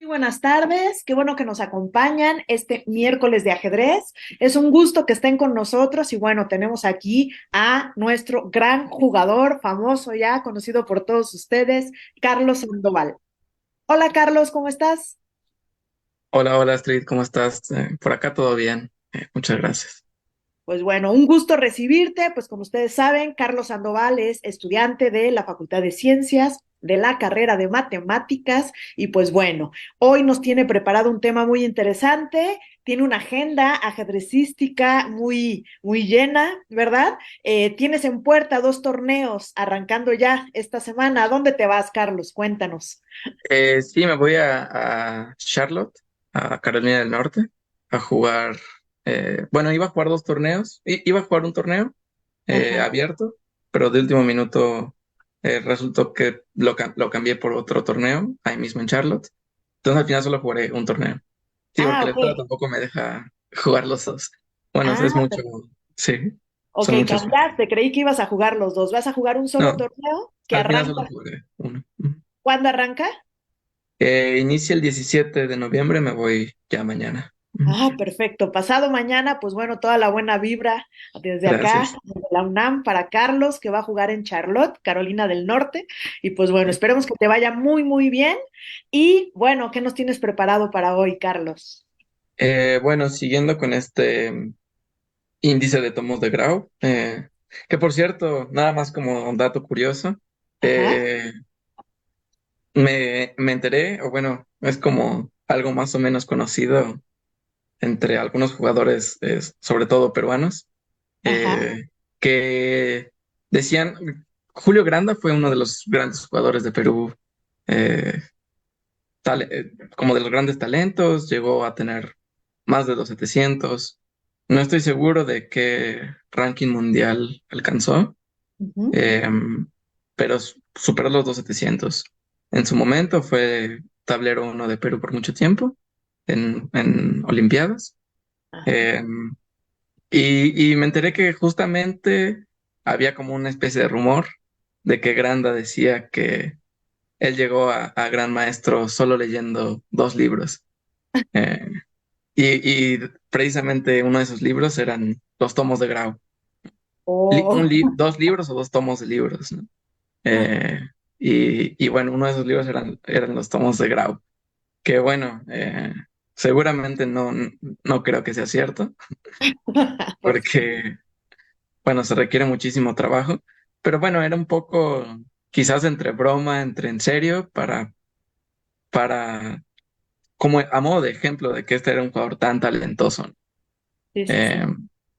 Muy buenas tardes, qué bueno que nos acompañan este miércoles de ajedrez. Es un gusto que estén con nosotros y bueno, tenemos aquí a nuestro gran jugador, famoso ya, conocido por todos ustedes, Carlos Sandoval. Hola Carlos, ¿cómo estás? Hola, hola Astrid, ¿cómo estás? Por acá todo bien, muchas gracias. Pues bueno, un gusto recibirte. Pues como ustedes saben, Carlos Sandoval es estudiante de la Facultad de Ciencias, de la carrera de Matemáticas. Y pues bueno, hoy nos tiene preparado un tema muy interesante. Tiene una agenda ajedrecística muy llena, ¿verdad? Tienes en puerta dos torneos arrancando ya esta semana. ¿A dónde te vas, Carlos? Cuéntanos. Sí, me voy a Charlotte, a Carolina del Norte, a jugar, bueno, iba a jugar dos torneos, iba a jugar un torneo Ajá. abierto, pero de último minuto resultó que lo cambié por otro torneo, ahí mismo en Charlotte, entonces al final solo jugaré un torneo. Sí, Ah, porque la ok. escuela tampoco me deja jugar los dos. Bueno, es Ah, mucho, sí, ok, son muchos. cambiaste. Creí que ibas a jugar los dos. ¿Vas a jugar un solo No, torneo que al final arranca? solo jugaré uno. ¿Cuándo arranca? Inicia el 17 de noviembre, me voy ya mañana. Ah, perfecto. Pasado mañana, pues bueno, toda la buena vibra desde acá, Gracias. desde la UNAM, para Carlos, que va a jugar en Charlotte, Carolina del Norte. Y pues bueno, esperemos que te vaya muy bien. Y bueno, ¿qué nos tienes preparado para hoy, Carlos? Bueno, siguiendo con este índice de tomos de Grau, que por cierto, nada más como un dato curioso, Ajá, eh, me enteré, o bueno, es como algo más o menos conocido entre algunos jugadores, sobre todo peruanos, ajá. que decían, Julio Granda fue uno de los grandes jugadores de Perú, eh, como de los grandes talentos, llegó a tener más de 2.700. No estoy seguro de qué ranking mundial alcanzó, Ujú. eh, pero superó los 2.700. En su momento fue tablero uno de Perú por mucho tiempo en Olimpiadas. Ajá. Eh, y me enteré que justamente había como una especie de rumor de que Granda decía que él llegó a gran maestro solo leyendo dos libros. Eh, y precisamente uno de esos libros eran los tomos de Grau. Oh, Dos libros o dos tomos de libros, ¿no? Eh, y bueno, uno de esos libros eran los tomos de Grau, que bueno, seguramente no creo que sea cierto, por supuesto. porque bueno, se requiere muchísimo trabajo, pero bueno, era un poco quizás entre broma, entre en serio, para como a modo de ejemplo de que este era un jugador tan talentoso, ¿no? Sí, sí, Eh, sí.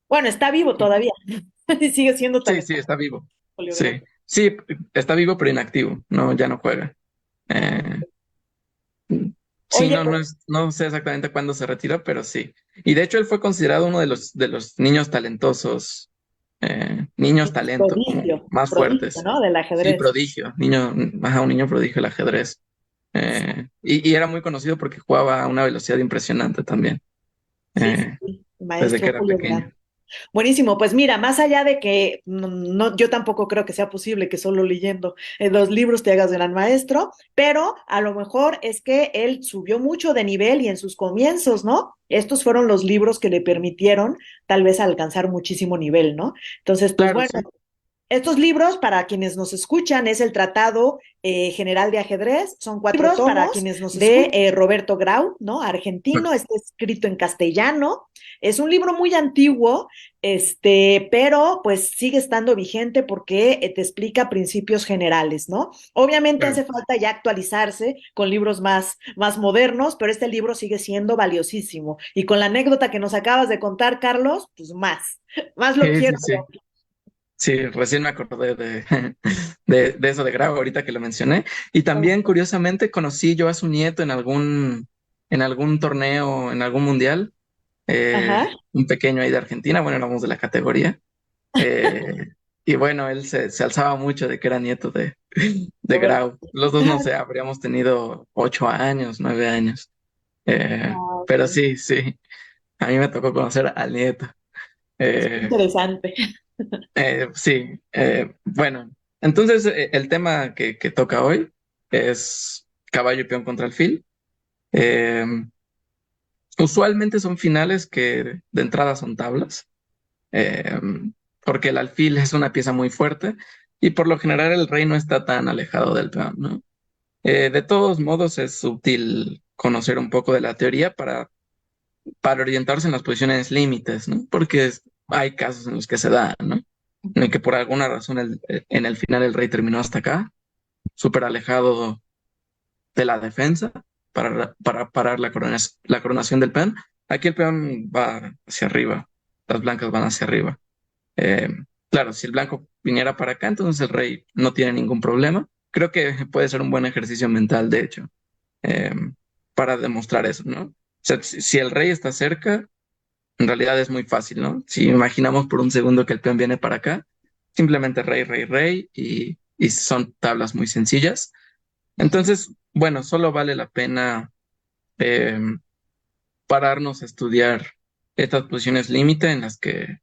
Bueno, está vivo todavía. Y sigue siendo sí, sí, talentoso, está vivo. Julio Sí, Grande. sí, está vivo pero inactivo, no, ya no juega. Ah, Eh, sí, oye, pues, no sé exactamente cuándo se retiró, pero sí. Y de hecho él fue considerado uno de los niños talentosos, niños talento, como más prodigio, fuertes. ¿no? Del Sí, ajedrez. prodigio, niño, ajá, un niño prodigio el ajedrez. Y era muy conocido porque jugaba a una velocidad impresionante también, Sí, sí, eh, sí, desde que maestro era Julio pequeño. Grande. Buenísimo, pues mira, más allá de que yo tampoco creo que sea posible que solo leyendo los libros te hagas gran maestro, pero a lo mejor es que él subió mucho de nivel y en sus comienzos, ¿no? Estos fueron los libros que le permitieron tal vez alcanzar muchísimo nivel, ¿no? Entonces, pues Claro, bueno, sí. estos libros, para quienes nos escuchan, es el Tratado General de Ajedrez. Son cuatro Libros para tomos quienes nos Ok. de Roberto Grau, ¿no? Argentino, está escrito en castellano. Es un libro muy antiguo, pero pues sigue estando vigente porque te explica principios generales, ¿no? Obviamente Claro. hace falta ya actualizarse con libros más modernos, pero este libro sigue siendo valiosísimo. Y con la anécdota que nos acabas de contar, Carlos, pues más lo Sí, quiero. sí, sí. Sí, recién me acordé de eso de Grau ahorita que lo mencioné. Y también, curiosamente, conocí yo a su nieto en algún torneo, en algún mundial, Ajá. un pequeño ahí de Argentina, bueno, éramos de la categoría. eh, y bueno, él se alzaba mucho de que era nieto de Órale. Grau. Los dos, no sé, habríamos tenido 8 años, 9 años. Ah, Pero ok. sí, sí, a mí me tocó conocer al nieto. Eh, Interesante. sí, bueno, entonces el tema que toca hoy es caballo y peón contra alfil. Eh, Usualmente son finales que de entrada son tablas, eh, porque el alfil es una pieza muy fuerte y por lo general el rey no está tan alejado del peón, ¿no? De todos modos es útil conocer un poco de la teoría para orientarse en las posiciones límites, ¿no? Porque hay casos en los que se da, ¿no? En el que por alguna razón en el final el rey terminó hasta acá, súper alejado de la defensa para parar la coronación del peón. Aquí el peón va hacia arriba, las blancas van hacia arriba. Eh, claro, si el blanco viniera para acá, entonces el rey no tiene ningún problema. Creo que puede ser un buen ejercicio mental, de hecho, eh, para demostrar eso, ¿no? O sea, si el rey está cerca, en realidad es muy fácil, ¿no? Si imaginamos por un segundo que el peón viene para acá, simplemente rey, rey, rey, y son tablas muy sencillas. Entonces, bueno, solo vale la pena eh, pararnos a estudiar estas posiciones límite en las que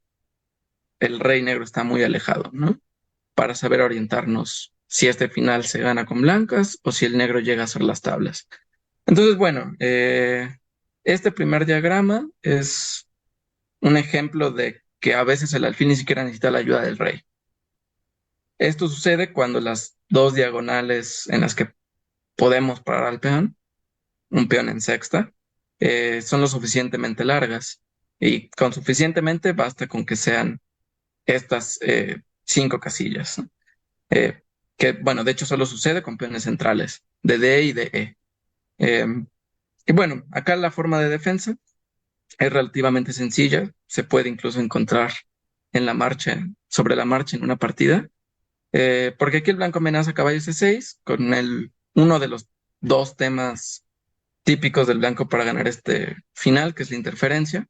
el rey negro está muy alejado, ¿no? Para saber orientarnos si este final se gana con blancas o si el negro llega a hacer las tablas. Entonces, bueno, este primer diagrama es un ejemplo de que a veces el alfil ni siquiera necesita la ayuda del rey. Esto sucede cuando las dos diagonales en las que podemos parar al peón, un peón en sexta, son lo suficientemente largas. Y con suficientemente basta con que sean estas cinco casillas, ¿no? Eh, que, bueno, de hecho solo sucede con peones centrales, de D y de E. Eh, y bueno, acá la forma de defensa es relativamente sencilla, se puede incluso encontrar en la marcha, sobre la marcha en una partida, porque aquí el blanco amenaza caballo C6 con uno de los dos temas típicos del blanco para ganar este final, que es la interferencia.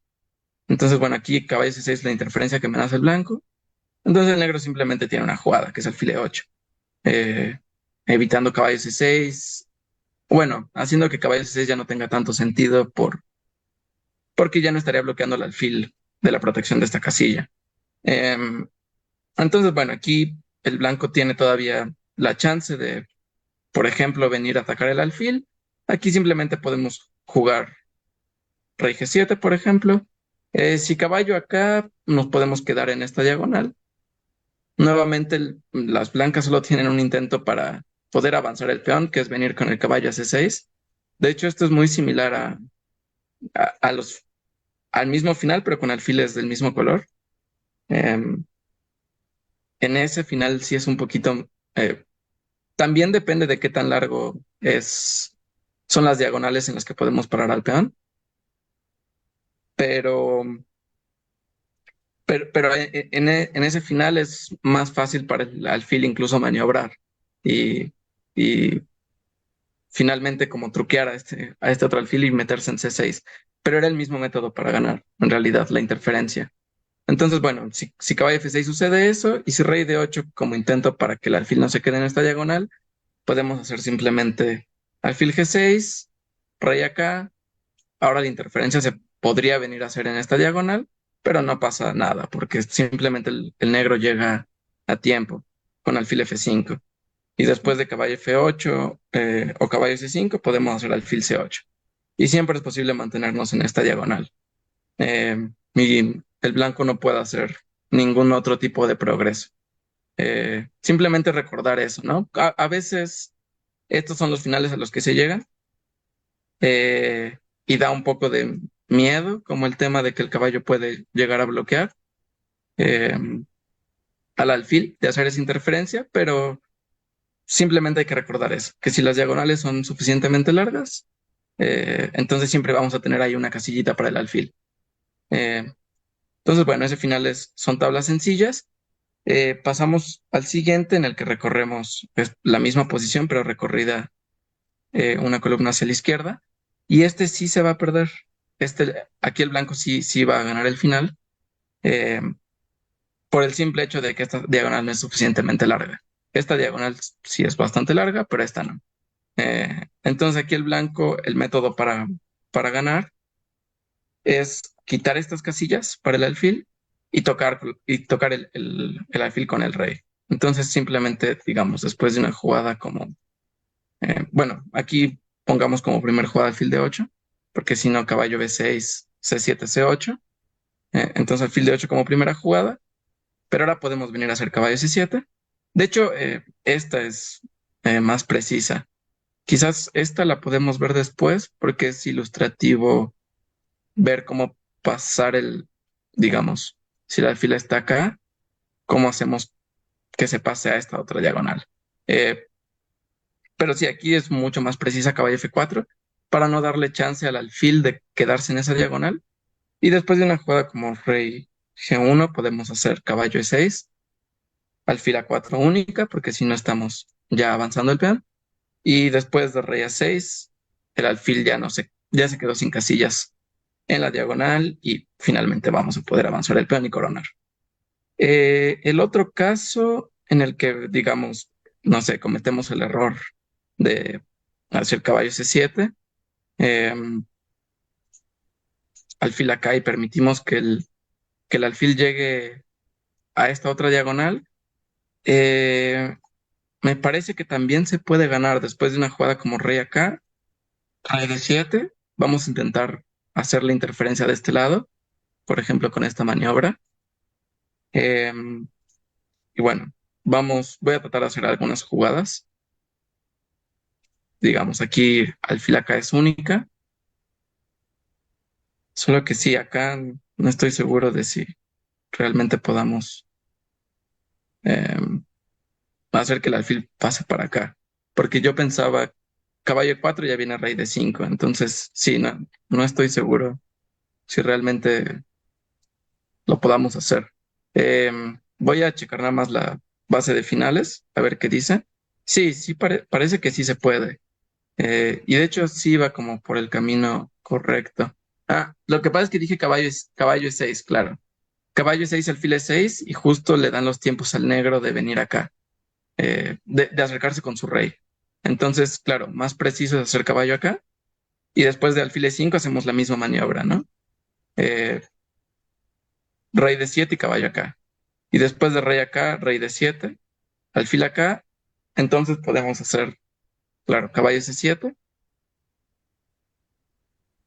Entonces, bueno, aquí caballo C6 es la interferencia que amenaza el blanco. Entonces el negro simplemente tiene una jugada, que es alfil E8, eh, evitando caballo C6. Bueno, haciendo que caballo C6 ya no tenga tanto sentido porque ya no estaría bloqueando el alfil de la protección de esta casilla. Em, entonces, bueno, aquí el blanco tiene todavía la chance de, por ejemplo, venir a atacar el alfil. Aquí simplemente podemos jugar rey G7, por ejemplo. Si caballo acá, nos podemos quedar en esta diagonal. Nuevamente, las blancas solo tienen un intento para poder avanzar el peón, que es venir con el caballo a C6. De hecho, esto es muy similar a al mismo final, pero con alfiles del mismo color. Em, en ese final sí es un poquito... también depende de qué tan largo son las diagonales en las que podemos parar al peón, pero, pero en ese final es más fácil para el alfil incluso maniobrar y, y finalmente como truquear a este otro alfil y meterse en C6. Pero era el mismo método para ganar, en realidad, la interferencia. Entonces, bueno, si caballo F6 sucede eso, y si rey D8 como intento para que el alfil no se quede en esta diagonal, podemos hacer simplemente alfil G6, rey acá. Ahora la interferencia se podría venir a hacer en esta diagonal, pero no pasa nada, porque simplemente el negro llega a tiempo con alfil F5. Y después de caballo F8 o caballo C5, podemos hacer alfil C8. Y siempre es posible mantenernos en esta diagonal. Y el blanco no puede hacer ningún otro tipo de progreso. Simplemente recordar eso, ¿no? A veces estos son los finales a los que se llegan y da un poco de miedo, como el tema de que el caballo puede llegar a bloquear eh, al alfil de hacer esa interferencia, pero simplemente hay que recordar eso, que si las diagonales son suficientemente largas, entonces siempre vamos a tener ahí una casillita para el alfil. Eh, entonces, bueno, ese final son tablas sencillas. Pasamos al siguiente en el que recorremos pues, la misma posición, pero recorrida una columna hacia la izquierda. Y este sí se va a perder. Aquí el blanco sí va a ganar el final eh, por el simple hecho de que esta diagonal no es suficientemente larga. Esta diagonal sí es bastante larga, pero esta no. Entonces aquí el blanco, el método para ganar es quitar estas casillas para el alfil y tocar el alfil con el rey. Entonces simplemente, digamos, después de una jugada como, bueno, aquí pongamos como primer jugada alfil de 8, porque si no, caballo B6, C7, C8. Entonces alfil de 8 como primera jugada, pero ahora podemos venir a hacer caballo C7. De hecho, esta es más precisa. Quizás esta la podemos ver después porque es ilustrativo ver cómo pasar digamos, si la alfil está acá, cómo hacemos que se pase a esta otra diagonal. Eh, pero sí, aquí es mucho más precisa caballo F4 para no darle chance al alfil de quedarse en esa diagonal. Y después de una jugada como rey G1 podemos hacer caballo E6, alfil A4 única, porque si no estamos ya avanzando el peón. Y después de rey A6, el alfil ya se quedó sin casillas en la diagonal y finalmente vamos a poder avanzar el peón y coronar. El otro caso en el que, digamos, no sé, cometemos el error de hacer caballo C7, eh, alfil acá y permitimos que el alfil llegue a esta otra diagonal. eh, Me parece que también se puede ganar después de una jugada como rey acá, rey D7. Vamos a intentar hacer la interferencia de este lado, por ejemplo, con esta maniobra. Eh, y bueno, voy a tratar de hacer algunas jugadas. Digamos, aquí alfil acá es única, solo que sí, acá no estoy seguro de si realmente podamos eh, hacer que el alfil pase para acá, porque yo pensaba caballo 4 ya viene rey de 5, entonces sí, no estoy seguro si realmente lo podamos hacer. Voy a checar nada más la base de finales, a ver qué dice. Sí, sí, parece que sí se puede. Y de hecho sí va como por el camino correcto. Ah, lo que pasa es que dije caballo es 6, claro. Caballo es 6, alfil es 6 y justo le dan los tiempos al negro de venir acá, de acercarse con su rey. Entonces, claro, más preciso es hacer caballo acá y después de alfil E5 hacemos la misma maniobra, ¿no? Eh, Rey de 7 y caballo acá. Y después de rey acá, rey de 7 alfil acá, entonces podemos hacer, claro, caballo C7,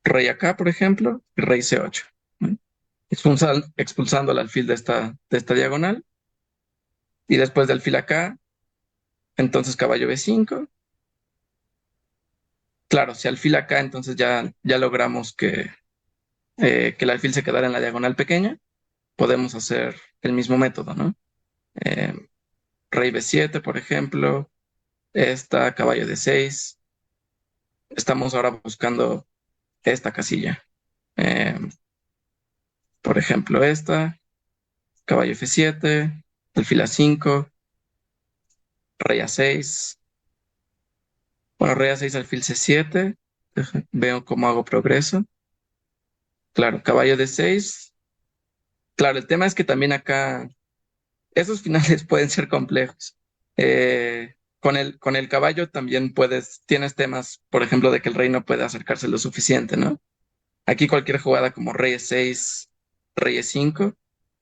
rey acá, por ejemplo, y rey C8, ¿no? Expulsando al alfil de esta diagonal. Y después de alfil acá, entonces caballo B5. Claro, si alfil acá, entonces ya logramos que el alfil se quedara en la diagonal pequeña. Podemos hacer el mismo método, ¿no? Eh, Rey B7, por ejemplo, esta, caballo D6. Estamos ahora buscando esta casilla. Eh, por ejemplo, esta, caballo F7, alfil A5, rey A6. Bueno, rey A6, alfil C7. Veo cómo hago progreso. Claro, caballo D6. Claro, el tema es que también acá esos finales pueden ser complejos. Con el caballo también tienes temas, por ejemplo, de que el rey no puede acercarse lo suficiente, ¿no? Aquí cualquier jugada como rey E6, rey E5,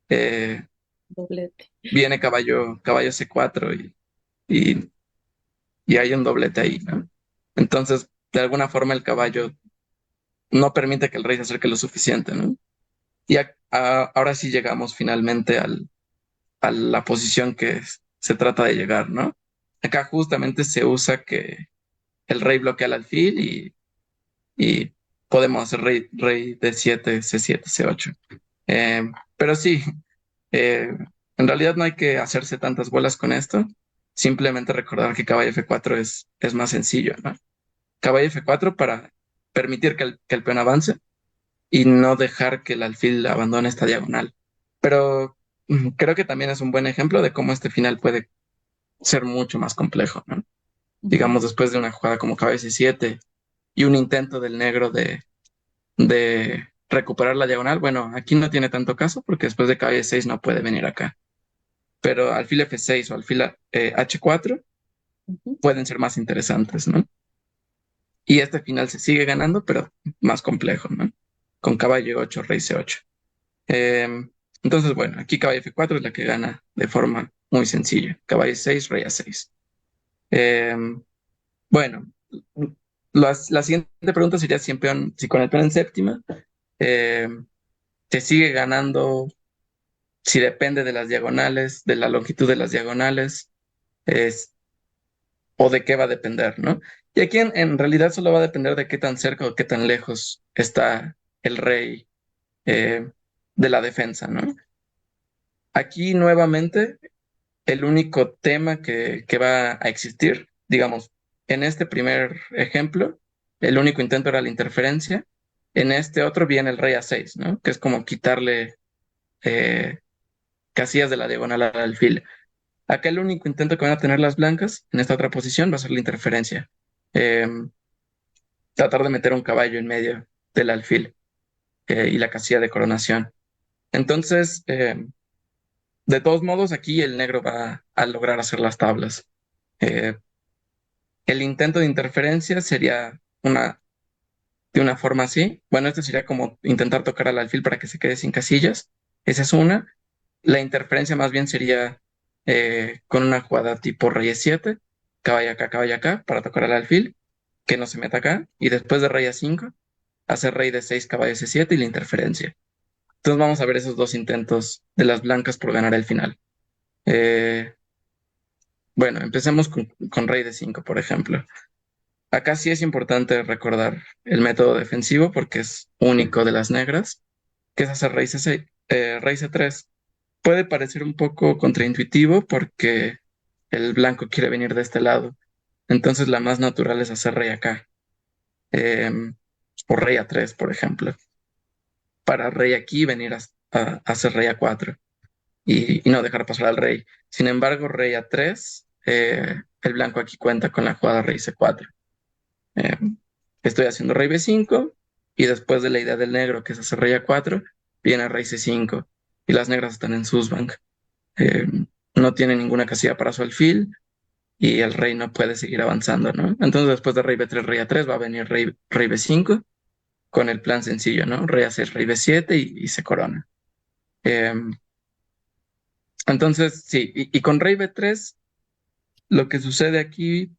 eh, Doblete. viene caballo C4 y, y hay un doblete ahí, ¿no? Entonces, de alguna forma el caballo no permite que el rey se acerque lo suficiente, ¿no? Y ahora sí llegamos finalmente a la posición que se trata de llegar, ¿no? Acá justamente se usa que el rey bloquea el alfil y podemos hacer rey D7, C7, C8. Pero sí, eh, en realidad no hay que hacerse tantas bolas con esto. Simplemente recordar que caballo F4 es más sencillo, ¿no? Caballo F4 para permitir que el peón avance y no dejar que el alfil abandone esta diagonal. Pero creo que también es un buen ejemplo de cómo este final puede ser mucho más complejo, ¿no? Ujú. Digamos, después de una jugada como caballo C7 y un intento del negro de recuperar la diagonal, bueno, aquí no tiene tanto caso porque después de caballo E6 no puede venir acá. Pero alfil F6 o alfil H4 Ujú. pueden ser más interesantes, ¿no? Y este final se sigue ganando, pero más complejo, ¿no? Con caballo 8, rey C8. Eh, entonces, bueno, aquí caballo F4 es la que gana de forma muy sencilla. Caballo 6, rey A6. Eh, bueno, la siguiente pregunta sería si con el peón en séptima eh, se sigue ganando, si depende de las diagonales, de la longitud de las diagonales, es, o de qué va a depender, ¿no? Y aquí en realidad solo va a depender de qué tan cerca o qué tan lejos está el rey eh, de la defensa, ¿no? Aquí nuevamente el único tema que va a existir, digamos, en este primer ejemplo, el único intento era la interferencia. En este otro viene el rey a 6, ¿no? Que es como quitarle eh, casillas de la diagonal al alfil. Acá el único intento que van a tener las blancas en esta otra posición va a ser la interferencia. Eh, Tratar de meter un caballo en medio del alfil y la casilla de coronación. Entonces, de todos modos, aquí el negro va a lograr hacer las tablas. Eh, el intento de interferencia sería de una forma así. Bueno, esto sería como intentar tocar al alfil para que se quede sin casillas. Esa es una. La interferencia más bien sería con una jugada tipo rey e7, caballo acá, para tocar al alfil, que no se meta acá. Y después de rey a5, hacer rey d6, caballo c7 y la interferencia. Entonces vamos a ver esos dos intentos de las blancas por ganar el final. Eh, bueno, empecemos con rey d5, por ejemplo. Acá sí es importante recordar el método defensivo porque es único de las negras, que es hacer rey c6, rey c3. Puede parecer un poco contraintuitivo porque el blanco quiere venir de este lado. Entonces la más natural es hacer rey acá. eh, o rey a3, por ejemplo. Para rey aquí venir a hacer rey a4 y no dejar pasar al rey. Sin embargo, rey a3, el blanco aquí cuenta con la jugada rey c4. Eh, Estoy haciendo rey b5 y después de la idea del negro, que es hacer rey a4, viene rey c5 y las negras están en susbank. Eh, no tiene ninguna casilla para su alfil y el rey no puede seguir avanzando, ¿no? Entonces después de rey b3, rey a3 va a venir rey b5 con el plan sencillo, ¿no? Rey a6, rey b7 y se corona. Eh, entonces, sí, y con rey b3 lo que sucede aquí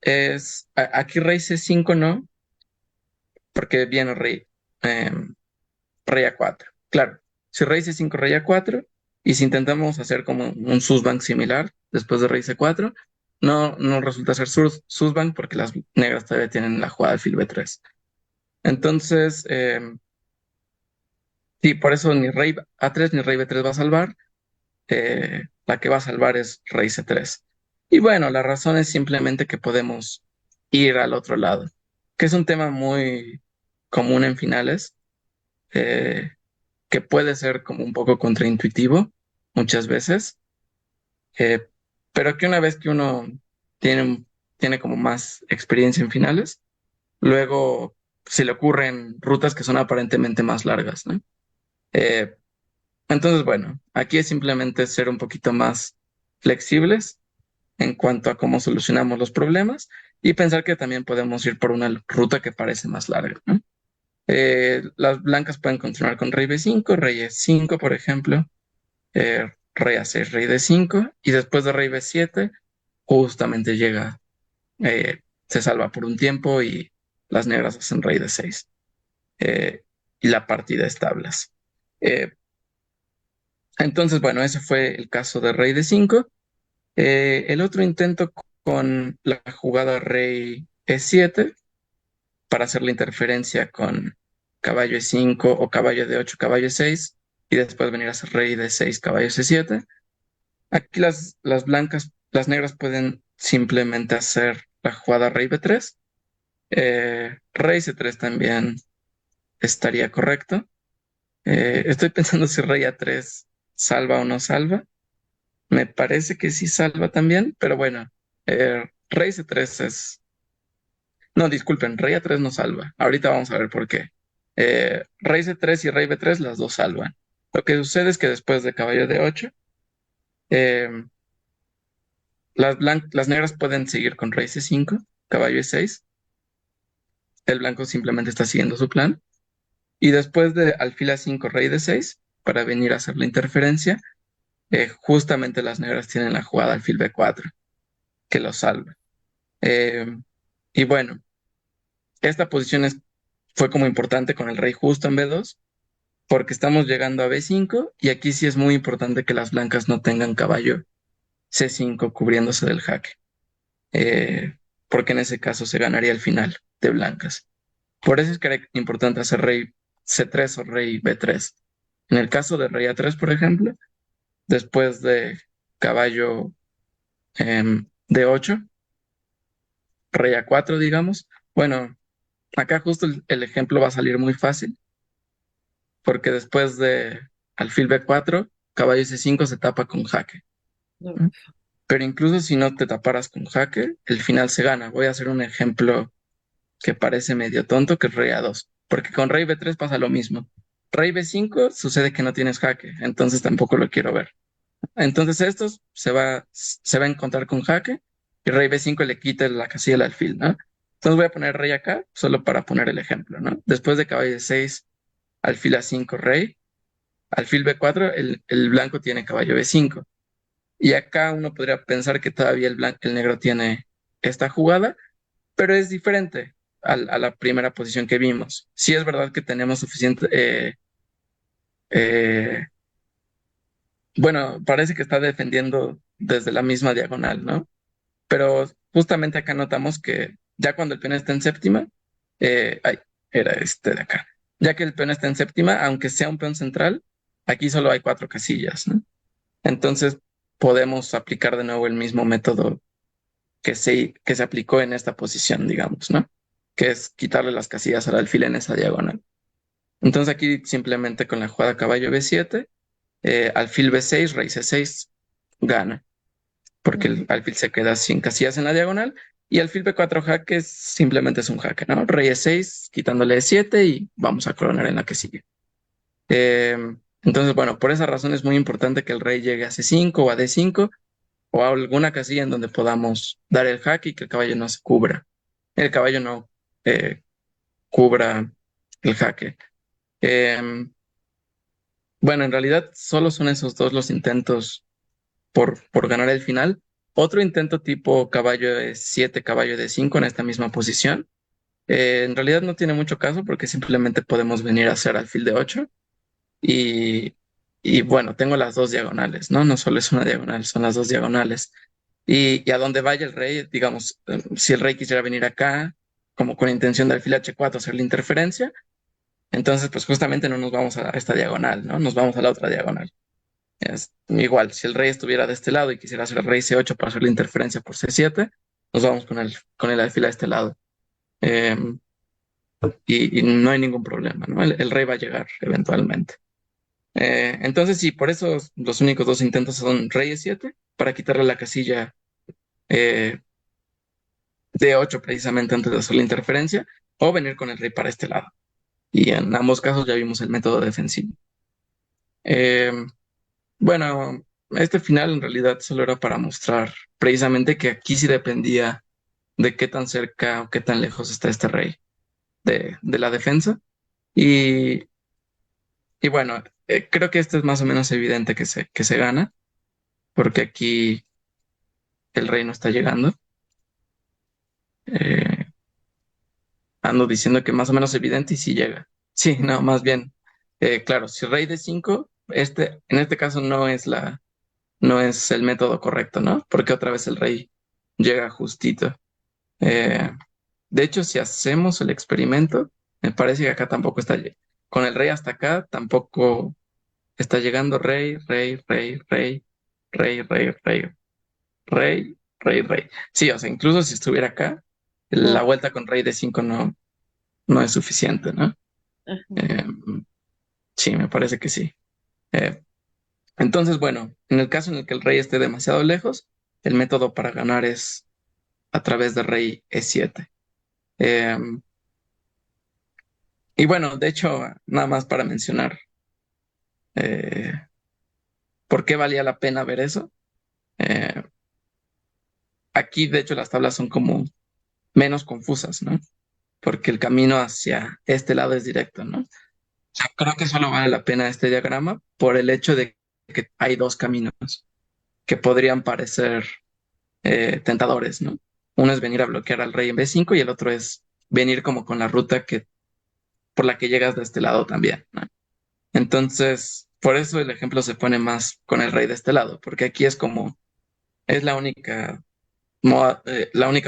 es, aquí rey c5 no, porque viene eh, rey a4. Claro, si rey c5, rey a4, y si intentamos hacer como un susbank similar después de rey c4, no resulta ser susbank porque las negras todavía tienen la jugada alfil b3. Entonces, sí, por eso ni rey a3 ni rey b3 va a salvar. La que va a salvar es rey c3. Y bueno, la razón es simplemente que podemos ir al otro lado, que es un tema muy común en finales. eh, que puede ser como un poco contraintuitivo muchas veces, eh, pero que una vez que uno tiene como más experiencia en finales, luego se le ocurren rutas que son aparentemente más largas, ¿no? Eh, entonces, bueno, aquí es simplemente ser un poquito más flexibles en cuanto a cómo solucionamos los problemas y pensar que también podemos ir por una ruta que parece más larga, ¿no? Las blancas pueden continuar con rey b5, rey e5, por ejemplo, rey a6, rey d5, y después de rey b7, justamente llega, se salva por un tiempo y las negras hacen rey d6. eh, y la partida es tablas. Eh, entonces, bueno, ese fue el caso de rey d5. El otro intento con la jugada rey e7 para hacer la interferencia con caballo e5 o caballo d8, caballo e6, y después venir a hacer rey d6, caballo c7. Aquí las blancas, las negras pueden simplemente hacer la jugada rey b3. Rey c3 también estaría correcto. Estoy pensando si rey a3 salva o no salva. Me parece que sí salva también, pero bueno, rey c3 es... No, disculpen, rey a3 no salva. Ahorita vamos a ver por qué. Rey c3 y rey b3 las dos salvan. Lo que sucede es que después de caballo d8, las negras pueden seguir con rey c5, caballo e6. El blanco simplemente está siguiendo su plan. Y después de alfil a5, rey d6, para venir a hacer la interferencia, justamente las negras tienen la jugada alfil b4, que lo salva. Eh, Y bueno, esta posición fue como importante con el rey justo en B2, porque estamos llegando a B5 y aquí sí es muy importante que las blancas no tengan caballo C5 cubriéndose del jaque, eh, porque en ese caso se ganaría el final de blancas. Por eso es que era importante hacer rey C3 o rey B3. En el caso de rey A3, por ejemplo, después de caballo D8, rey A4, digamos. Bueno, acá justo el ejemplo va a salir muy fácil, porque después de alfil B4, caballo C5 se tapa con jaque. No. ¿No? Pero incluso si no te taparas con jaque, el final se gana. Voy a hacer un ejemplo que parece medio tonto, que es rey A2, porque con rey B3 pasa lo mismo. Rey B5 sucede que no tienes jaque, entonces tampoco lo quiero ver. Entonces estos se va a encontrar con jaque y rey B5 le quita la casilla al alfil, ¿no? Entonces voy a poner rey acá solo para poner el ejemplo, ¿no? Después de caballo D6, alfil A5, rey, alfil B4, el blanco tiene caballo B5. Y acá uno podría pensar que todavía el negro tiene esta jugada, pero es diferente a la primera posición que vimos. Sí es verdad que tenemos suficiente, eh, bueno, parece que está defendiendo desde la misma diagonal, ¿no? Pero justamente acá notamos que ya cuando el peón está en séptima, ay, era este de acá. Ya que el peón está en séptima, aunque sea un peón central, aquí solo hay cuatro casillas, ¿no? Entonces podemos aplicar de nuevo el mismo método que se aplicó en esta posición, digamos, ¿no? Que es quitarle las casillas al alfil en esa diagonal. Entonces aquí simplemente con la jugada caballo B7, alfil B6, rey C6, gana, porque el alfil se queda sin casillas en la diagonal, y alfil B4 jaque simplemente es un jaque, ¿no? Rey E6, quitándole E7 y vamos a coronar en la que sigue. Eh, entonces, bueno, por esa razón es muy importante que el rey llegue a C5 o a D5 o a alguna casilla en donde podamos dar el jaque y que el caballo no se cubra. El caballo no cubra el jaque. Eh, bueno, en realidad solo son esos dos los intentos por ganar el final. Otro intento tipo caballo de 7, caballo de 5 en esta misma posición. En realidad no tiene mucho caso porque simplemente podemos venir a hacer alfil de 8 y, y bueno, tengo las dos diagonales, ¿no? No solo es una diagonal, son las dos diagonales. Y a donde vaya el rey, digamos, si el rey quisiera venir acá, como con intención de alfil H4 hacer la interferencia, entonces pues justamente no nos vamos a esta diagonal, ¿no? Nos vamos a la otra diagonal. Es igual, si el rey estuviera de este lado y quisiera hacer el rey C8 para hacer la interferencia por C7, nos vamos con el alfil a este lado. Eh, y no hay ningún problema, ¿no? El rey va a llegar eventualmente. Entonces, sí, por eso los únicos dos intentos son rey E7 para quitarle la casilla eh, D8 precisamente antes de hacer la interferencia, o venir con el rey para este lado. Y en ambos casos ya vimos el método defensivo. Eh, bueno, este final en realidad solo era para mostrar precisamente que aquí sí dependía de qué tan cerca o qué tan lejos está este rey de la defensa. Y, y bueno, creo que esto es más o menos evidente que se gana, porque aquí el rey no está llegando. Eh, ando diciendo que más o menos evidente y sí llega. Sí, no, más bien, claro, si rey de 5 en este caso no es el método correcto, ¿no? Porque otra vez el rey llega justito. Eh, de hecho, si hacemos el experimento, me parece que acá tampoco con el rey hasta acá, tampoco está llegando rey, rey, rey, rey, rey, rey, rey, rey, rey, rey. Sí, o sea, incluso si estuviera acá, la No. vuelta con rey de 5 no es suficiente, ¿no? Ajá. Eh, sí, me parece que sí. Eh, entonces, bueno, en el caso en el que el rey esté demasiado lejos, el método para ganar es a través de rey E7. Eh, y bueno, de hecho, nada más para mencionar eh, por qué valía la pena ver eso. Eh, aquí, de hecho, las tablas son como menos confusas, ¿no? Porque el camino hacia este lado es directo, ¿no? O sea, creo que solo vale la pena este diagrama por el hecho de que hay dos caminos que podrían parecer tentadores, ¿no? Uno es venir a bloquear al rey en B5 y el otro es venir como con la ruta por la que llegas de este lado también, ¿no? Entonces, por eso el ejemplo se pone más con el rey de este lado, porque aquí es como, es la única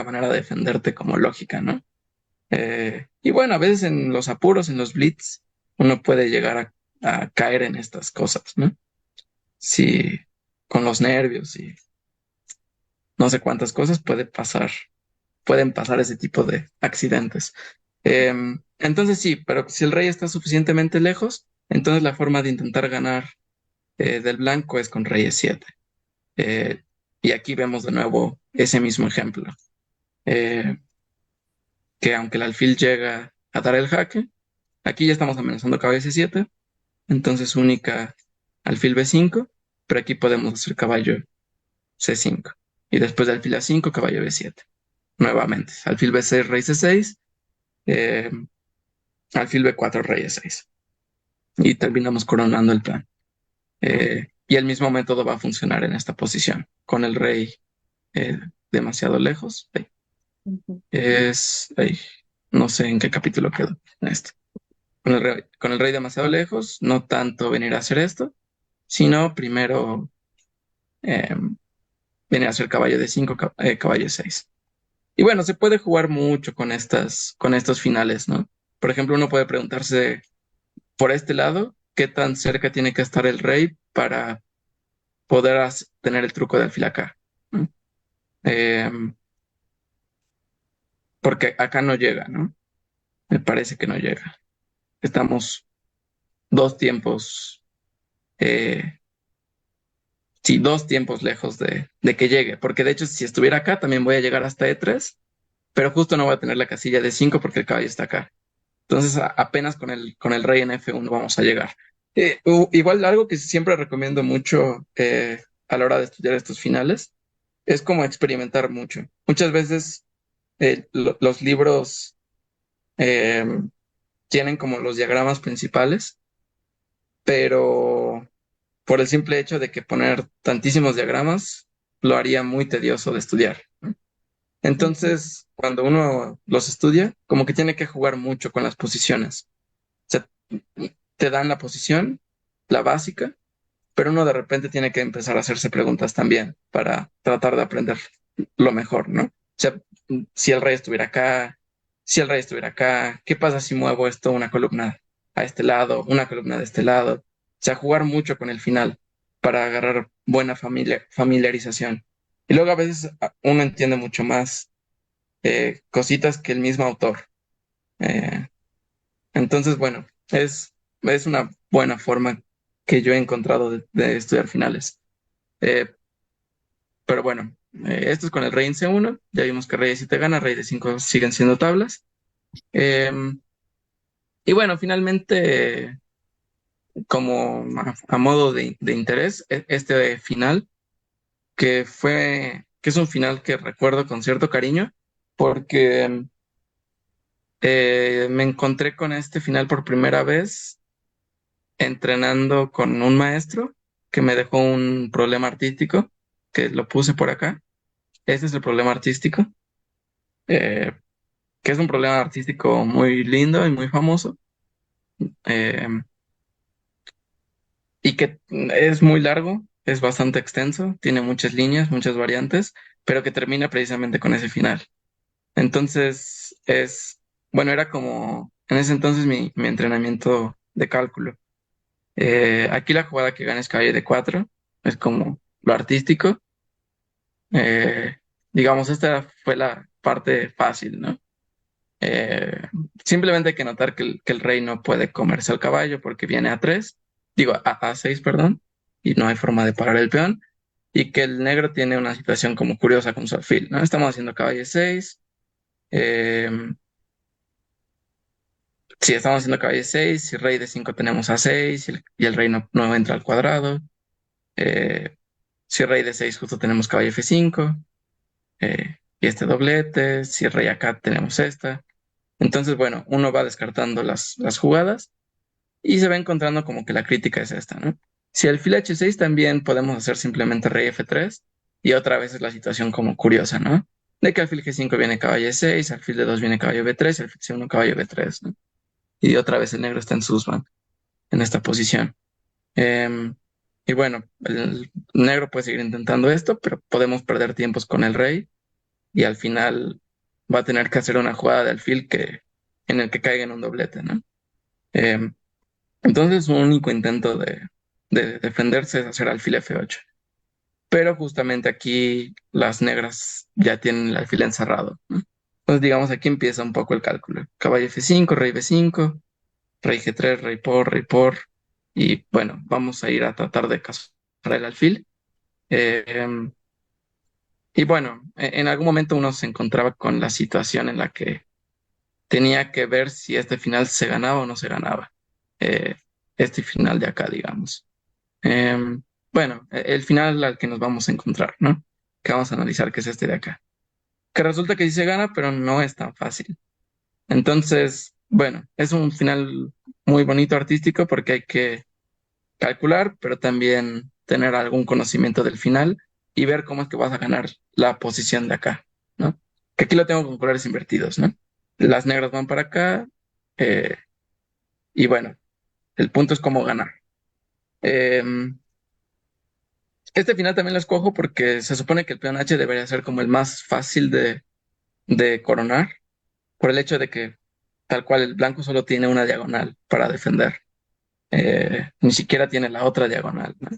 manera de defenderte como lógica, ¿no? Y bueno, a veces en los apuros, en los blitz, uno puede llegar a caer en estas cosas, ¿no? Si con los nervios y no sé cuántas cosas pueden pasar ese tipo de accidentes. Entonces sí, pero si el rey está suficientemente lejos, entonces la forma de intentar ganar del blanco es con rey E7. Eh, y aquí vemos de nuevo ese mismo ejemplo, eh, que aunque el alfil llega a dar el jaque, aquí ya estamos amenazando caballo C7, entonces única alfil B5, pero aquí podemos hacer caballo C5. Y después de alfil A5, caballo B7. Nuevamente, alfil B6, rey C6, eh, alfil B4, rey E6. Y terminamos coronando el plan. Y el mismo método va a funcionar en esta posición, con el rey eh, demasiado lejos. Ujú. Ay, no sé en qué capítulo quedó en esto. Con el rey demasiado lejos, no tanto venir a hacer esto, sino primero eh, venir a hacer caballo de 5, caballo de 6. Y bueno, se puede jugar mucho con estos finales, ¿no? Por ejemplo, uno puede preguntarse por este lado, ¿qué tan cerca tiene que estar el rey para poder tener el truco de alfil acá? ¿No? Eh, Porque acá no llega, ¿no? Me parece que no llega. Estamos dos tiempos, eh, sí, dos tiempos lejos de que llegue, porque de hecho si estuviera acá también voy a llegar hasta E3, pero justo no voy a tener la casilla de 5 porque el caballo está acá. Entonces apenas con el rey en F1 vamos a llegar. Igual algo que siempre recomiendo mucho a la hora de estudiar estos finales es como experimentar mucho. Muchas veces los libros eh, tienen como los diagramas principales, pero por el simple hecho de que poner tantísimos diagramas lo haría muy tedioso de estudiar, ¿no? Ujú. Entonces, cuando uno los estudia, como que tiene que jugar mucho con las posiciones. O sea, te dan la posición, la básica, pero uno de repente tiene que empezar a hacerse preguntas también para tratar de aprender lo mejor, ¿no? O sea, si el rey estuviera acá, si el rey estuviera acá, ¿qué pasa si muevo esto una columna a este lado, una columna de este lado? O sea, jugar mucho con el final para agarrar buena familiarización. Y luego a veces uno entiende mucho más cositas que el mismo autor. Eh, entonces, bueno, es una buena forma que yo he encontrado de estudiar finales. Eh, pero bueno, esto es con el rey en C1. Ya vimos que rey de 7 gana, rey de 5 siguen siendo tablas. Eh, y bueno, finalmente, como a modo de interés, este final, que es un final que recuerdo con cierto cariño, porque me encontré con este final por primera vez entrenando con un maestro que me dejó un problema artístico, que lo puse por acá. Este es el problema artístico, eh, que es un problema artístico muy lindo y muy famoso, eh, y que es muy largo, es bastante extenso, tiene muchas líneas, muchas variantes, pero que termina precisamente con ese final. Entonces, bueno, era como en ese entonces mi entrenamiento de cálculo. Aquí la jugada que gana es caballo de 4, es como lo artístico. Eh, digamos, esta fue la parte fácil, ¿no? Eh, Simplemente hay que notar que el rey no puede comerse al caballo porque viene a 3, digo a 6, perdón, y no hay forma de parar el peón, y que el negro tiene una situación como curiosa con su alfil, ¿no? Estamos haciendo caballo 6, eh, si estamos haciendo caballo 6, si rey de 5 tenemos a 6 y el rey no entra al cuadrado. Eh, si rey de 6 justo tenemos caballo F5, y este doblete, si rey acá tenemos esta. Entonces, bueno, uno va descartando las jugadas y se va encontrando como que la crítica es esta, ¿no? Si alfil H6 también podemos hacer simplemente rey F3 y otra vez es la situación como curiosa, ¿no? de que alfil G5 viene caballo E6, alfil D2 viene caballo B3, alfil C1 caballo B3, ¿no? Y otra vez el negro está en susman en esta posición. Em, y bueno, el negro puede seguir intentando esto, pero podemos perder tiempos con el rey y al final va a tener que hacer una jugada de alfil en el que caiga en un doblete, ¿no? Em, entonces, su único intento de defenderse es hacer alfil F8. Pero justamente aquí las negras ya tienen el alfil encerrado, ¿no? Entonces, digamos, aquí empieza un poco el cálculo. Caballo F5, rey B5, rey G3, rey por, y bueno, vamos a ir a tratar de cazar el alfil. Eh, y bueno, en algún momento uno se encontraba con la situación en la que tenía que ver si este final se ganaba o no se ganaba. Eh, este final de acá, digamos. Bueno, el final al que nos vamos a encontrar, ¿no? Que vamos a analizar, que es este de acá. Que resulta que sí se gana, pero no es tan fácil. Entonces, bueno, es un final muy bonito artístico porque hay que calcular, pero también tener algún conocimiento del final y ver cómo es que vas a ganar la posición de acá, ¿no? Que aquí lo tengo con colores invertidos, ¿no? Las negras van para acá, eh, y bueno, el punto es cómo ganar. Eh, este final también lo escojo porque se supone que el peón H debería ser como el más fácil de coronar, por el hecho de que tal cual el blanco solo tiene una diagonal para defender, ni siquiera tiene la otra diagonal, ¿no?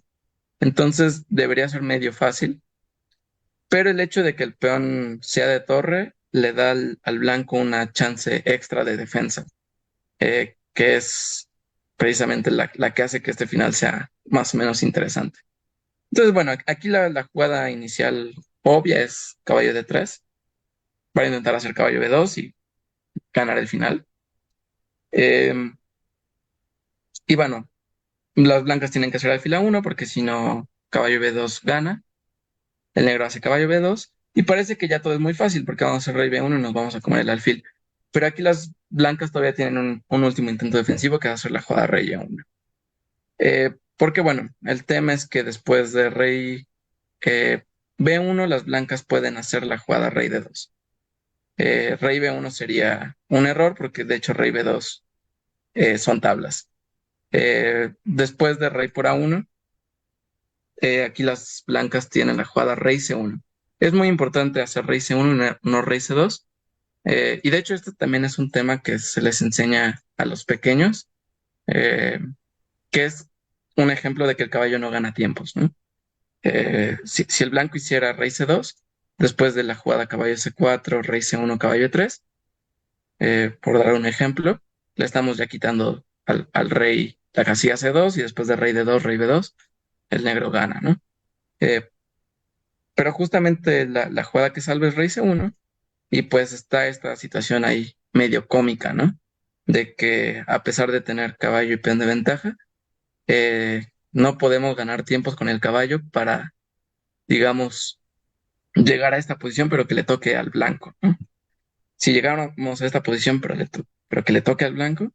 Entonces debería ser medio fácil, pero el hecho de que el peón sea de torre le da al blanco una chance extra de defensa, que es precisamente la que hace que este final sea más o menos interesante. Entonces, bueno, aquí la jugada inicial obvia es caballo de 3 para intentar hacer caballo B2 y ganar el final. Eh, y bueno, las blancas tienen que hacer alfil A1 porque si no, caballo B2 gana. El negro hace caballo B2 y parece que ya todo es muy fácil porque vamos a hacer rey B1 y nos vamos a comer el alfil. Pero aquí las blancas todavía tienen un último intento defensivo que va a ser la jugada rey E1. Porque bueno, el tema es que después de rey eh, B1 las blancas pueden hacer la jugada rey D2. Rey B1 sería un error porque de hecho rey B2 son tablas. Después de rey por A1, aquí las blancas tienen la jugada rey C1. Es muy importante hacer rey C1 y no rey C2. Y de hecho este también es un tema que se les enseña a los pequeños, eh, que es un ejemplo de que el caballo no gana tiempos, ¿no? Si el blanco hiciera rey C2, después de la jugada caballo C4, rey C1, caballo E3, por dar un ejemplo, le estamos ya quitando al rey la casilla C2 y después de rey D2, rey B2, el negro gana, ¿no? Eh, pero justamente la jugada que salva es rey C1 y pues está esta situación ahí medio cómica, ¿no? De que a pesar de tener caballo y peón de ventaja, no podemos ganar tiempos con el caballo para, digamos, llegar a esta posición, pero que le toque al blanco, ¿no? Si llegáramos a esta posición, pero que le toque al blanco,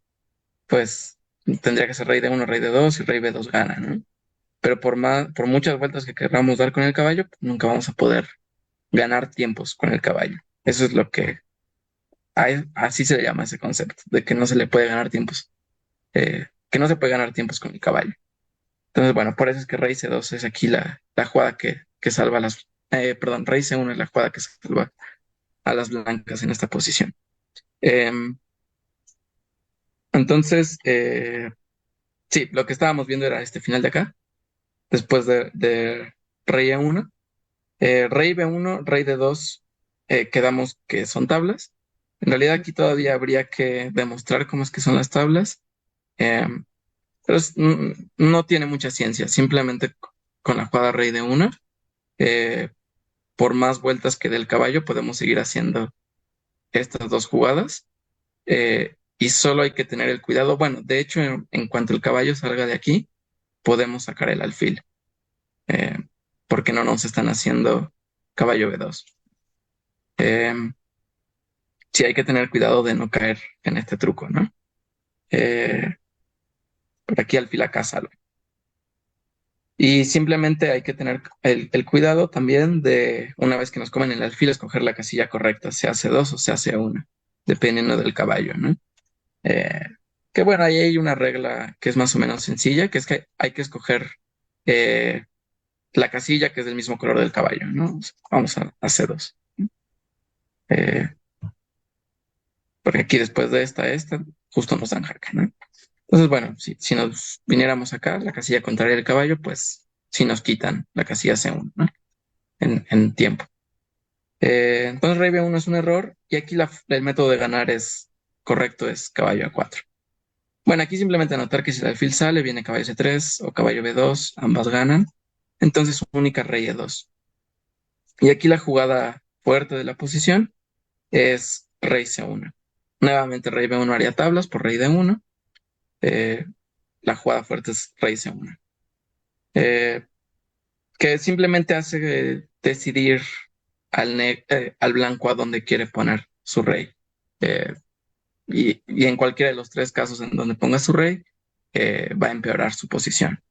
pues tendría que ser rey de uno, rey de dos y rey B2 gana, ¿no? Pero por muchas vueltas que queramos dar con el caballo, nunca vamos a poder ganar tiempos con el caballo. Eso es lo que, así se le llama ese concepto, de que no se le puede ganar tiempos, que no se puede ganar tiempos con el caballo. Entonces, bueno, por eso es que rey C2 es aquí la jugada que salva a perdón, rey C1 es la jugada que salva a las blancas en esta posición. Em, entonces, sí, lo que estábamos viendo era este final de acá, después de rey E1, rey B1, rey D2, quedamos que son tablas. En realidad aquí todavía habría que demostrar cómo es que son las tablas, em, pero no tiene mucha ciencia, simplemente con la jugada rey D1, eh, por más vueltas que dé el caballo, podemos seguir haciendo estas dos jugadas, y solo hay que tener el cuidado. Bueno, de hecho, en cuanto el caballo salga de aquí, podemos sacar el alfil, eh, porque no nos están haciendo caballo B2. Eh, sí hay que tener cuidado de no caer en este truco, ¿no? Eh, por aquí alfil acá salve. Y simplemente hay que tener el cuidado también de, una vez que nos comen el alfil, escoger la casilla correcta, sea C2 o sea C1, dependiendo del caballo, ¿no? Eh, que bueno, ahí hay una regla que es más o menos sencilla, que es que hay que escoger eh, la casilla que es del mismo color del caballo, ¿no? O sea, vamos a C2. Eh, Porque aquí después de esta, justo nos dan jaque, ¿no? Entonces, bueno, si nos viniéramos acá, la casilla contraria del caballo, pues sí nos quitan la casilla C1, ¿no? En tiempo. Entonces rey B1 es un error y aquí el método de ganar es correcto, es caballo A4. Bueno, aquí simplemente anotar que si el alfil sale, viene caballo C3 o caballo B2, ambas ganan. Entonces única rey E2. Y aquí la jugada fuerte de la posición es rey C1. Nuevamente rey B1 haría tablas por rey D1. Eh, la jugada fuerte es rey C1. Eh, que simplemente hace decidir al blanco a dónde quiere poner su rey. Eh, y en cualquiera de los tres casos en donde ponga su rey, va a empeorar su posición.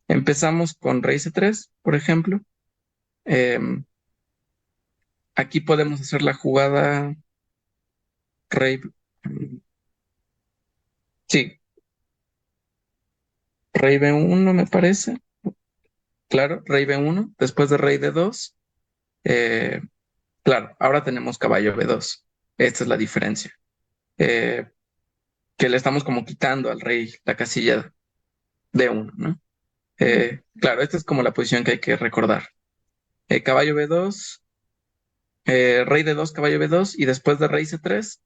Empezamos con rey C3, por ejemplo. Eh, Aquí podemos hacer la jugada rey. Sí, rey B1 me parece. Claro, rey B1. Después de rey D2. eh, claro, ahora tenemos caballo B2. Esta es la diferencia. Eh, que le estamos como quitando al rey la casilla D1, ¿no? Claro, esta es como la posición que hay que recordar. Caballo B2, rey D2, caballo B2 y después de rey C3.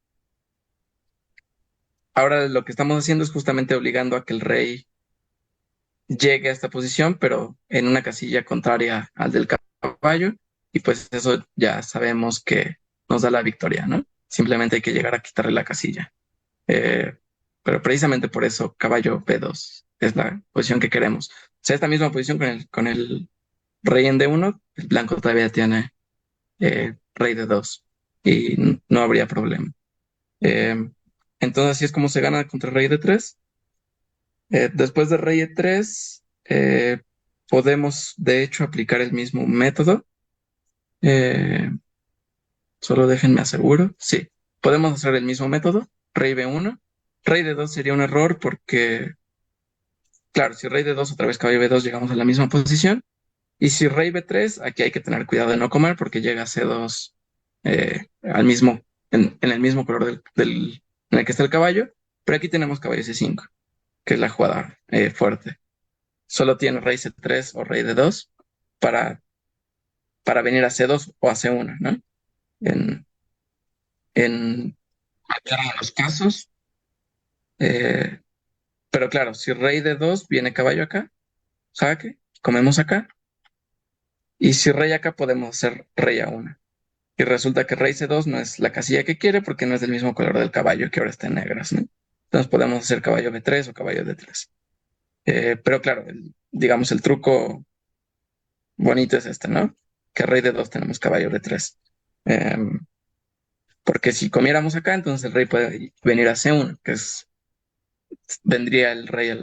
Ahora lo que estamos haciendo es justamente obligando a que el rey llegue a esta posición, pero en una casilla contraria al del caballo. Y pues eso ya sabemos que nos da la victoria, ¿no? Simplemente hay que llegar a quitarle la casilla. Eh, pero precisamente por eso caballo B2 es la posición que queremos. O sea, esta misma posición con el rey en D1, el blanco todavía tiene rey D2 y no habría problema. Eh, entonces así es como se gana contra rey D3. Después de rey E3, podemos de hecho aplicar el mismo método. Eh, Solo déjenme aseguro. Sí, podemos hacer el mismo método. Rey B1. Rey D2 sería un error porque, claro, si rey D2 otra vez caballo B2 llegamos a la misma posición. Y si rey B3, aquí hay que tener cuidado de no comer porque llega a C2 al mismo, en el mismo color en el que está el caballo. Pero aquí tenemos caballo C5, que es la jugada fuerte. Solo tiene rey C3 o rey D2 para, para venir a C2 o a C1, ¿no? En, en cualquiera de los casos. eh, pero claro, si rey D2 viene caballo acá, jaque, comemos acá. Y si rey acá, podemos hacer rey A1. Y resulta que rey C2 no es la casilla que quiere porque no es del mismo color del caballo que ahora está en negras, ¿no? Entonces podemos hacer caballo B3 o caballo D3. Pero claro, digamos, el truco bonito es este, ¿no? Que rey D2 tenemos caballo B3. Porque si comiéramos acá, entonces el rey puede venir a C1, vendría el rey a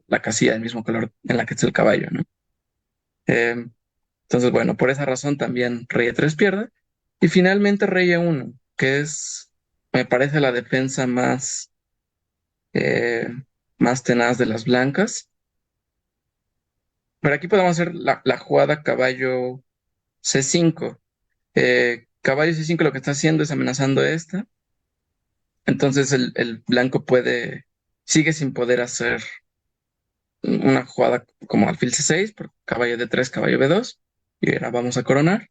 la casilla del mismo color en la que está el caballo, ¿no? Eh, entonces, bueno, por esa razón también rey E3 pierde. Y finalmente rey E1, que es, me parece, la defensa eh, más tenaz de las blancas. Pero aquí podemos hacer la jugada caballo C5. Caballo C5 lo que está haciendo es amenazando esta. Entonces el blanco sigue sin poder hacer una jugada como alfil C6 por caballo D3, caballo B2. Y ahora vamos a coronar.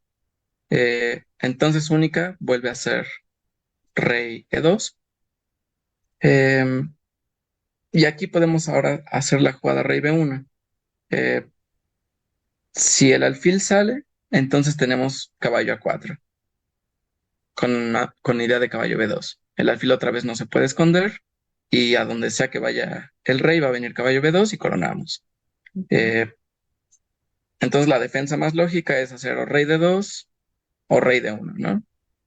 Entonces única vuelve a ser rey E2. Em, y aquí podemos ahora hacer la jugada rey B1. Eh, si el alfil sale, entonces tenemos caballo A4 con idea de caballo B2. El alfil otra vez no se puede esconder y a donde sea que vaya el rey va a venir caballo B2 y coronamos. Eh, entonces la defensa más lógica es hacer o rey D2 o rey D1, ¿no?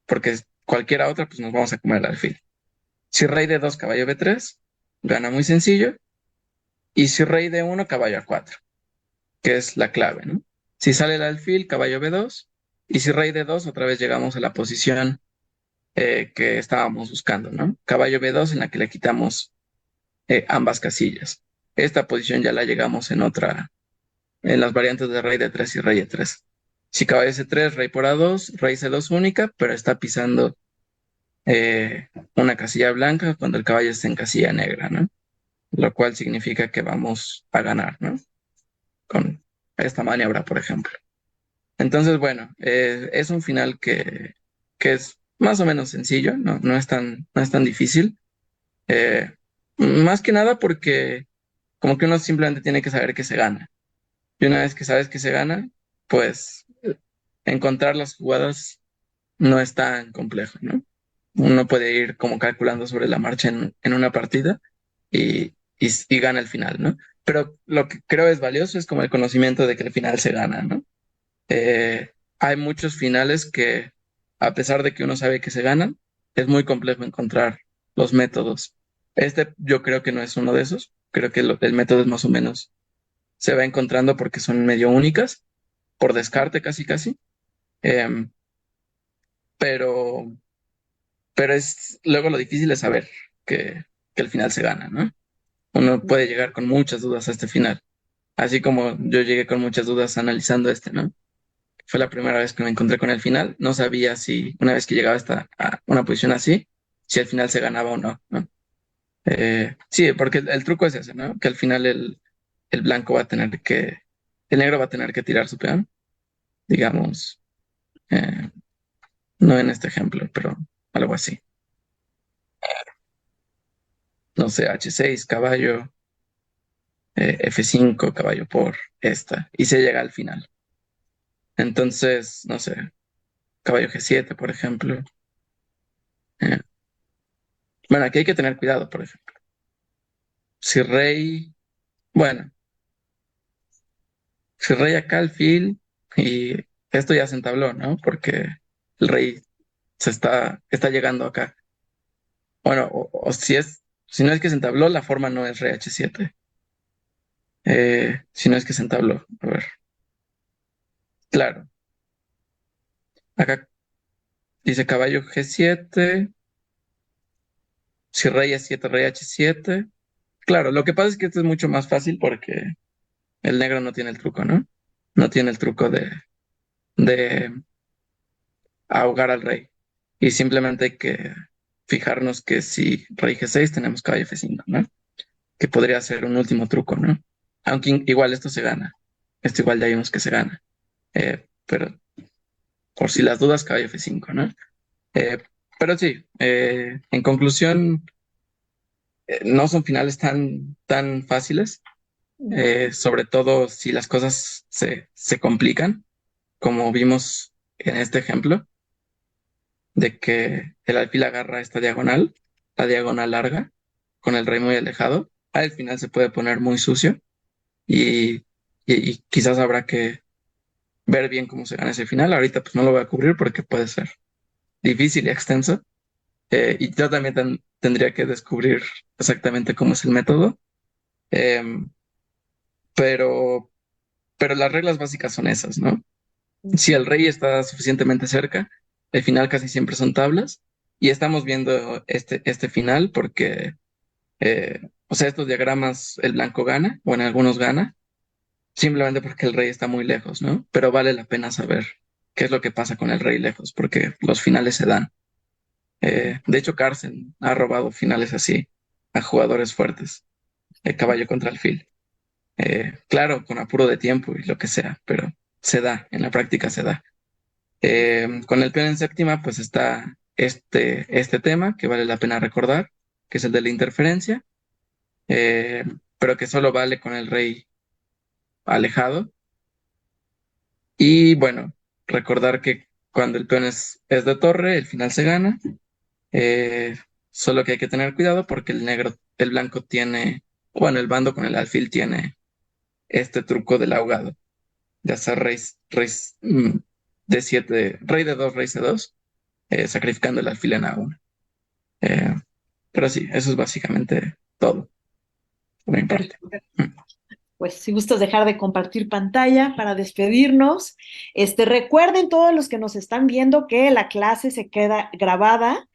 Porque cualquiera otra, pues nos vamos a comer el alfil. Si rey D2, caballo B3, gana muy sencillo. Y si rey D1, caballo A4. que es la clave, ¿no? Si sale el alfil, caballo B2, y si rey D2, otra vez llegamos a la posición que estábamos buscando, ¿no? Caballo B2 en la que le quitamos ambas casillas. Esta posición ya la llegamos en las variantes de rey D3 y rey E3. Si caballo C3, rey por A2, rey C2 única, pero está pisando una casilla blanca cuando el caballo está en casilla negra, ¿no? Lo cual significa que vamos a ganar, ¿no? Con esta maniobra, por ejemplo. Entonces, bueno, es un final que es más o menos sencillo, no es tan difícil. Eh, Más que nada porque como que uno simplemente tiene que saber que se gana. Y una vez que sabes que se gana, pues encontrar las jugadas no es tan complejo, ¿no? Uno puede ir como calculando sobre la marcha en una partida y gana el final, ¿no? Pero lo que creo es valioso es como el conocimiento de que el final se gana, ¿no? Hay muchos finales que, a pesar de que uno sabe que se ganan, es muy complejo encontrar los métodos. Este yo creo que no es uno de esos. Creo que el método es más o menos, se va encontrando porque son medio únicas, por descarte casi casi. Em, pero, pero es luego lo difícil es saber que el final se gana, ¿no? Uno puede llegar con muchas dudas a este final, así como yo llegué con muchas dudas analizando este, ¿no? Fue la primera vez que me encontré con el final. No sabía si una vez que llegaba a una posición así, si al final se ganaba o no, ¿no? Sí, porque el truco es ese, ¿no? Que al final el blanco va a tener el negro va a tener que tirar su peón, digamos, eh, no en este ejemplo, pero algo así. No sé, H6, caballo, F5, caballo por esta, y se llega al final. Entonces, no sé, caballo G7, por ejemplo. Eh, bueno, aquí hay que tener cuidado, por ejemplo. Si rey, bueno, si rey acá alfil, y esto ya se entabló, ¿no? Porque el rey está llegando acá. Bueno, o si no es que se entabló, la forma no es rey H7. Si no es que se entabló. A ver, claro. Acá dice caballo G7, si rey E7, rey H7. Claro, lo que pasa es que esto es mucho más fácil porque el negro no tiene el truco, ¿no? No tiene el truco de ahogar al rey. Y simplemente hay que fijarnos que si rey G6 tenemos caballo F5, ¿no? Que podría ser un último truco, ¿no? Aunque igual esto se gana. Esto igual ya vimos que se gana. Pero por si las dudas, caballo F5, ¿no? Eh, pero sí, en conclusión, no son finales tan fáciles, sobre todo si las cosas se complican, como vimos en este ejemplo, de que el alfil agarra esta diagonal, la diagonal larga, con el rey muy alejado. Al final se puede poner muy sucio y, y quizás habrá que ver bien cómo se gana ese final. Ahorita pues no lo voy a cubrir porque puede ser difícil y extenso. Y yo también tendría que descubrir exactamente cómo es el método. Em, pero, pero las reglas básicas son esas, ¿no? Si el rey está suficientemente cerca, el final casi siempre son tablas. Y estamos viendo este final porque, o sea, estos diagramas el blanco gana, o en algunos gana, simplemente porque el rey está muy lejos, ¿no? Pero vale la pena saber qué es lo que pasa con el rey lejos, porque los finales se dan. De hecho, Carlsen ha robado finales así a jugadores fuertes, el caballo contra alfil. Claro, con apuro de tiempo y lo que sea, pero se da, en la práctica se da. Con el peón en séptima, pues está este tema que vale la pena recordar, que es el de la interferencia, eh, pero que solo vale con el rey alejado. Y bueno, recordar que cuando el peón es de torre, el final se gana. Eh, Solo que hay que tener cuidado porque el blanco tiene, bueno, el bando con el alfil tiene este truco del ahogado, de hacer D7, rey de 2 rey C2, sacrificando el alfil en A1. Eh, pero sí, eso es básicamente todo, por mi parte. Perfecto. Mm. Pues si gustas dejar de compartir pantalla para despedirnos, recuerden todos los que nos están viendo que la clase se queda grabada.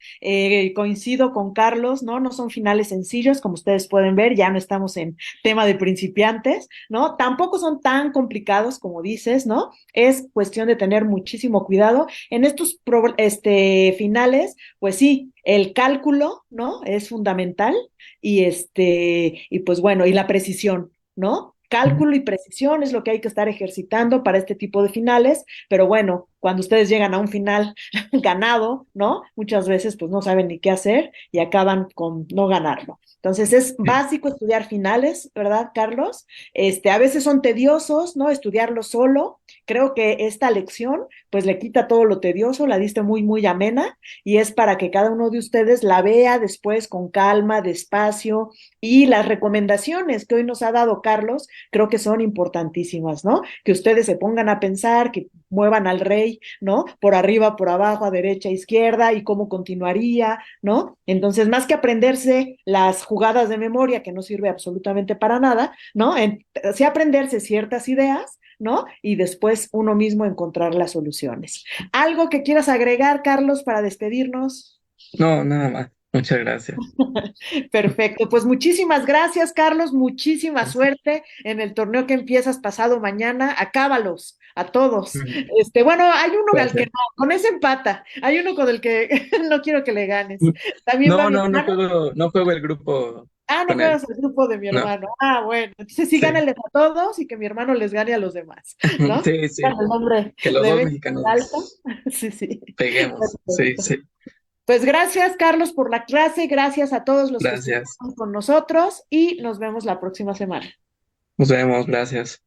Coincido con Carlos, ¿no? No son finales sencillos, como ustedes pueden ver, ya no estamos en tema de principiantes, ¿no? Tampoco son tan complicados como dices, ¿no? Es cuestión de tener muchísimo cuidado. En estos finales, pues sí, el cálculo, ¿no? Es fundamental y pues bueno, y la precisión, ¿no? Cálculo y precisión es lo que hay que estar ejercitando para este tipo de finales, pero bueno, cuando ustedes llegan a un final ganado, ¿no? Muchas veces pues no saben ni qué hacer y acaban con no ganarlo. Entonces es básico estudiar finales, ¿verdad, Carlos? A veces son tediosos, ¿no? Estudiarlo solo. Creo que esta lección pues le quita todo lo tedioso, la diste muy, muy amena y es para que cada uno de ustedes la vea después con calma, despacio y las recomendaciones que hoy nos ha dado Carlos creo que son importantísimas, ¿no? Que ustedes se pongan a pensar, que muevan al rey, ¿no? Por arriba, por abajo, a derecha, a izquierda y cómo continuaría, ¿no? Entonces, más que aprenderse las jugadas de memoria, que no sirve absolutamente para nada, ¿no? Sí aprenderse ciertas ideas, ¿no? Y después uno mismo encontrar las soluciones. ¿Algo que quieras agregar, Carlos, para despedirnos? No, nada más. Muchas gracias. Perfecto, pues muchísimas gracias, Carlos, muchísima suerte en el torneo que empiezas pasado mañana. Acábalos a todos. Bueno, hay uno al que Gracias. no, con ese empata. Hay uno con el que no quiero que le ganes. También va No, mi no, hermano. no juego el grupo Ah, no con él. juegas el grupo de mi No, hermano. Ah, bueno, entonces sí sí. gánales a todos y que mi hermano les gane a los demás, ¿no? Sí, Con sí. el nombre Que los de dos Benji Alta. mexicanos Sí, sí. peguemos. Sí, Perfecto. sí. Pues gracias, Carlos, por la clase. Gracias a todos los que Gracias. estuvieron con nosotros y nos vemos la próxima semana. Nos vemos. Gracias.